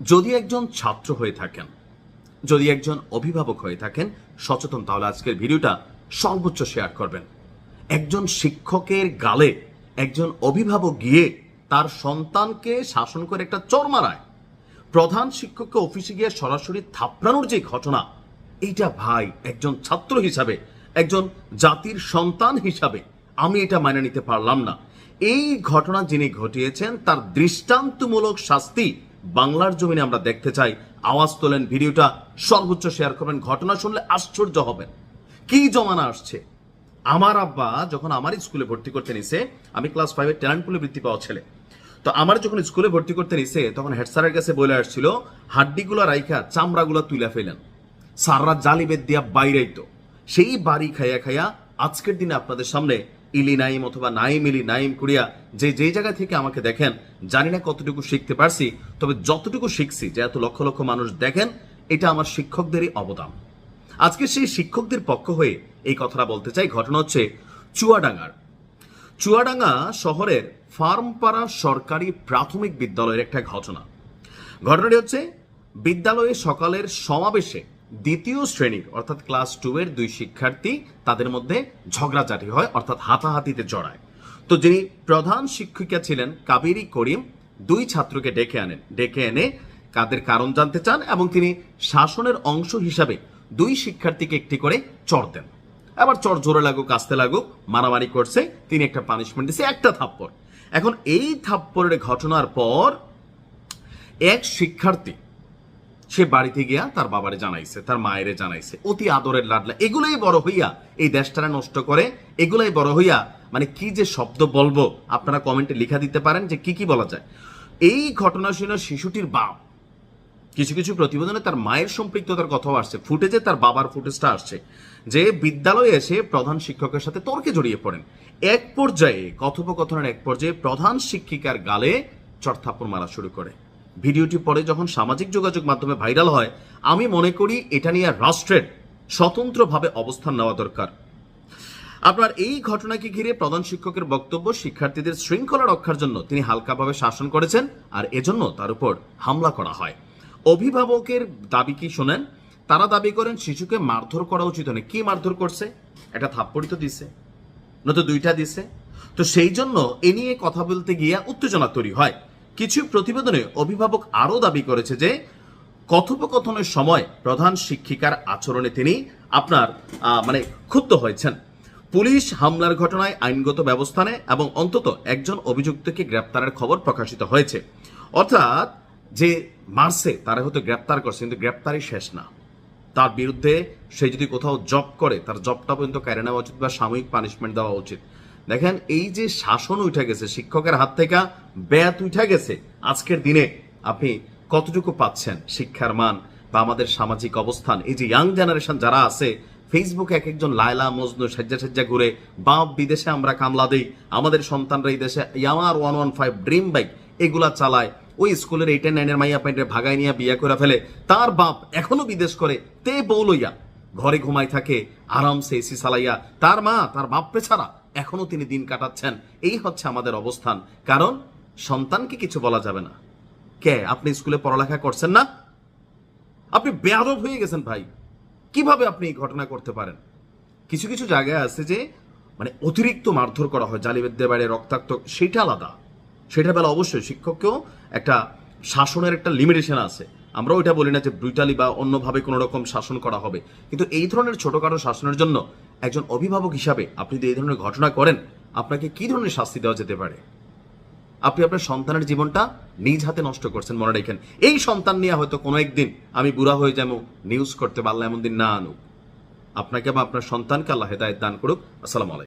যদি একজন ছাত্র হয়ে থাকেন, যদি একজন অভিভাবক হয়ে থাকেন সচেতন, তাহলে আজকের ভিডিওটা সর্বোচ্চ শেয়ার করবেন। একজন শিক্ষকের গালে একজন অভিভাবক গিয়ে তার সন্তানকে শাসন করে একটা চড় মারায়, প্রধান শিক্ষককে অফিসে গিয়ে সরাসরি থাপড়ানোর যে ঘটনা, এইটা ভাই একজন ছাত্র হিসাবে, একজন জাতির সন্তান হিসাবে আমি এটা মেনে নিতে পারলাম না। এই ঘটনা যিনি ঘটিয়েছেন তার দৃষ্টান্তমূলক শাস্তি বাংলার জমিনে আমরা দেখতে চাই। আওয়াজ তোলেন, ভিডিওটা সর্বোচ্চ শেয়ার করবেন। ঘটনা শুনলে আশ্চর্য হবেন, কি জমানা আসছে। আমার আব্বা যখন আমার স্কুলে ভর্তি করতে নিছে, আমি ক্লাস 5-এর ট্যালেন্ট পুলে বৃত্তি পাওয়া ছেলে, তো আমার যখন স্কুলে ভর্তি করতে নিছে তখন হেড স্যারের কাছে বলে আসছিল হাড্ডিগুলো রাইখা চামড়াগুলো তুলে ফেলেন, সাররা জালিবেদ দিয়া বাইরেই। তো সেই বাড়ি খাইয়া খাইয়া আজকের দিনে আপনাদের সামনে ইলি নাইম অথবা নাইম ইলি নাইম কুড়িয়া যে জায়গা থেকে আমাকে দেখেন, জানি না কতটুকু শিখতে পারছি, তবে যতটুকু শিখছি যে এত লক্ষ লক্ষ মানুষ দেখেন, এটা আমার শিক্ষকদেরই অবদান। আজকে সেই শিক্ষকদের পক্ষ হয়ে এই কথাটা বলতে চাই। ঘটনা হচ্ছে চুয়াডাঙ্গা শহরের ফার্মপাড়া সরকারি প্রাথমিক বিদ্যালয়ের একটা ঘটনা। ঘটনাটি হচ্ছে বিদ্যালয়ে সকালের সমাবেশে দ্বিতীয় শ্রেণীর অর্থাৎ ক্লাস 2-এর 2 শিক্ষার্থী, তাদের মধ্যে ঝগড়াঝাটি হয়, অর্থাৎ হাতাহাতিতে জড়ায়। তো যিনি প্রধান শিক্ষিকা ছিলেন কাবেরী করিম 2 ছাত্রকে ডেকে এনে কাদের কারণ জানতে চান এবং তিনি শাসনের অংশ হিসাবে 2 শিক্ষার্থীকে একটি করে চড় দেন। আবার চড় জোরে লাগুক আস্তে লাগুক মারামারি করছে, তিনি একটা পানিশমেন্ট দিচ্ছে, একটা থাপ্পড়। এখন এই থাপ্পড়ের ঘটনার পর এক শিক্ষার্থী সে বাড়িতে গিয়া তার বাবারে জানাইছে, তার মায়েরে জানাইছে, অতি আদরের লাডলা। এগুলাই বড় হইয়া এই দেশটারে নষ্ট করে, এগুলাই বড় হইয়া মানে কি যে শব্দ বলবো আপনারা কমেন্টে লিখা দিতে পারেন যে কি কি বলা যায়। এই ঘটনা শুনে শিশুটির বাপ, কিছু কিছু প্রতিবেদনে তার মায়ের সম্পৃক্ততার কথাও আসছে, ফুটেজে তার বাবার ফুটেজটা আসছে, যে বিদ্যালয়ে এসে প্রধান শিক্ষকের সাথে তর্কে জড়িয়ে পড়েন। এক পর্যায়ে কথোপকথনের এক পর্যায়ে প্রধান শিক্ষিকার গালে চড়থাপ্পড় মারা শুরু করে। ভিডিওটি পরে যখন সামাজিক যোগাযোগ মাধ্যমে ভাইরাল হয়, আমি মনে করি এটা নিয়ে রাষ্ট্রের স্বতন্ত্রভাবে অবস্থান নেওয়া দরকার। আপনার এই ঘটনাকে ঘিরে প্রধান শিক্ষকের বক্তব্য, শিক্ষার্থীদের শৃঙ্খলা রক্ষার জন্য তিনি হালকাভাবে শাসন করেছেন আর এজন্য তার উপর হামলা করা হয়। অভিভাবকের দাবি কি শোনেন, তারা দাবি করেন শিশুকে মারধর করা উচিত নয়। কি মারধর করছে? একটা থাপ্পড়ই তো দিছে, নয়তো 2টা দিছে। তো সেই জন্য এ নিয়ে কথা বলতে গিয়ে উত্তেজনা তৈরি হয়। কিছু প্রতিবেদনে অভিভাবক আরো দাবি করেছে যে কথোপকথনের সময় প্রধান শিক্ষিকার আচরণে তিনি মানে ক্ষুব্ধ হয়েছেন। পুলিশ হামলার ঘটনায় আইনগত ব্যবস্থা নেয় এবং অন্তত একজন অভিযুক্তকে গ্রেপ্তারের খবর প্রকাশিত হয়েছে। অর্থাৎ যে মারছে তারা হয়তো গ্রেপ্তার করছে, কিন্তু গ্রেপ্তারই শেষ না। তার বিরুদ্ধে সে যদি কোথাও জব করে তার জবটা পর্যন্ত কেড়ে নেওয়া উচিত বা সাময়িক পানিশমেন্ট দেওয়া উচিত। দেখেন, এই যে শাসন উঠে গেছে, শিক্ষকের হাত থেকে ব্যাত উঠে গেছে, আজকের দিনে আপনি কতটুকু পাচ্ছেন শিক্ষার মান বা আমাদের সামাজিক অবস্থান? এই যে ইয়াং জেনারেশন যারা আছে, ফেসবুকে এক একজন লায়লা মজনু সাজ্জা ঘুরে, বাপ বিদেশে আমরা কামলা দেই, আমাদের সন্তানরা এই দেশে ইয়ামার 115 ড্রিম বাইক এগুলা চালায়, ওই স্কুলের 8 আর 9-এর মাইয়া পাইন্টে ভাগাই নিয়ে বিয়ে করে ফেলে, তার বাপ এখনো বিদেশ করে তে বউ লইয়া ঘরে ঘুমাই থাকে আরামসে এসি চালাইয়া, তার মা তার বাপরে ছাড়া এখনো তিনি দিন কাটাচ্ছেন। এই হচ্ছে আমাদের অবস্থান, কারণ সন্তানকে কিছু বলা যাবে না। কে আপনি স্কুলে পড়ালেখা করছেন না? আপনি বেয়াদব হয়ে গেছেন ভাই। কিভাবে আপনি এই ঘটনা করতে পারেন? কিছু কিছু জায়গায় আছে যে মানে অতিরিক্ত মারধর করা হয়, জালিবেদ্দের বাইরে রক্তাক্ত, সেটা আলাদা। সেটা বেলা অবশ্যই শিক্ষককেও একটা শাসনের একটা লিমিটেশন আছে। আমরাও এটা বলি না যে ব্রুটালি বা অন্যভাবে কোনো রকম শাসন করা হবে, কিন্তু এই ধরনের ছোটখাটো শাসনের জন্য একজন অভিভাবক হিসাবে আপনি যদি এই ধরনের ঘটনা করেন, আপনাকে কি ধরনের শাস্তি দেওয়া যেতে পারে? আপনি আপনার সন্তানের জীবনটা নিজ হাতে নষ্ট করছেন, মনে রাখেন। এই সন্তান নিয়ে হয়তো কোনো একদিন আমি বুড়া হয়ে যাবো, নিউজ করতে পারলে এমন দিন না আনুক। আপনাকে বা আপনার সন্তানকে আল্লাহ হেদায়েত দান করুক। আসসালামু আলাইকুম।